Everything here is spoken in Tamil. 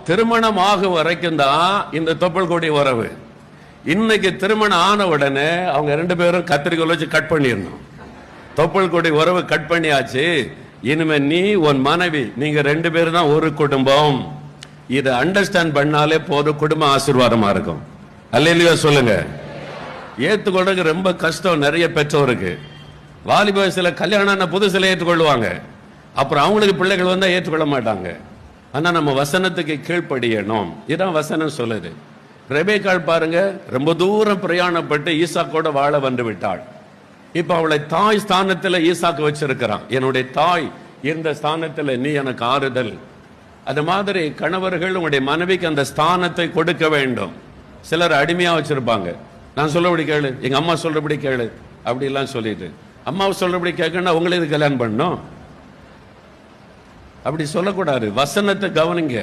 திருமணம் ஆகும் வரைக்கும் தான் இந்த தொப்புள் கொடி உறவு. இன்னைக்கு திருமணம் ஆன உடனே அவங்க 2 பேரும் கத்திரிக்கோல் வச்சு கட் பண்ணிடணும். தொப்புள் கொடி உறவு கட் பண்ணியாச்சு. இனிமே நீ உன் மனைவி நீங்க 2 பேரும் தான் ஒரு குடும்பம். இதை அண்டர்ஸ்டாண்ட் பண்ணாலே போதும், குடும்ப ஆசீர்வாதமா இருக்கும். அல்லேலூயா சொல்லுங்க. ஏத்துக்கொள்றதுக்கு ரொம்ப கஷ்டம் நிறைய பெற்றோருக்கு. வாலிப வயசுல கல்யாணம் புதுசுல ஏற்றுக்கொள்வாங்க, அப்புறம் அவங்களுக்கு பிள்ளைகள் வந்தா ஏற்றுக்கொள்ள மாட்டாங்க. ஆனா நம்ம வசனத்துக்கு கீழ்ப்படியணும். இதான் வசனம் சொல்லுது. ரெபேக்காள் பாருங்க, ரொம்ப தூரம் பிரயாணப்பட்டு ஈசாக்கோட வாழ வந்து விட்டாள். இப்ப அவளை தாய் ஸ்தானத்துல ஈசாக்கு வச்சிருக்கிறான். என்னுடைய தாய் இந்த ஸ்தானத்துல நீ எனக்கு ஆறுதல். அது மாதிரி கணவர்கள் உங்களுடைய மனைவிக்கு அந்த ஸ்தானத்தை கொடுக்க வேண்டும். சிலர் அடிமையா வச்சிருப்பாங்க. நான் சொல்றபடி கேளு, எங்க அம்மா சொல்றபடி கேளு அப்படி எல்லாம் சொல்லிட்டு, அம்மாவை சொல்றபடி கேட்கணும் அவங்களே இது கல்யாணம் பண்ணணும் அப்படி சொல்லக்கூடாது. வசனத்தை கவனிங்க.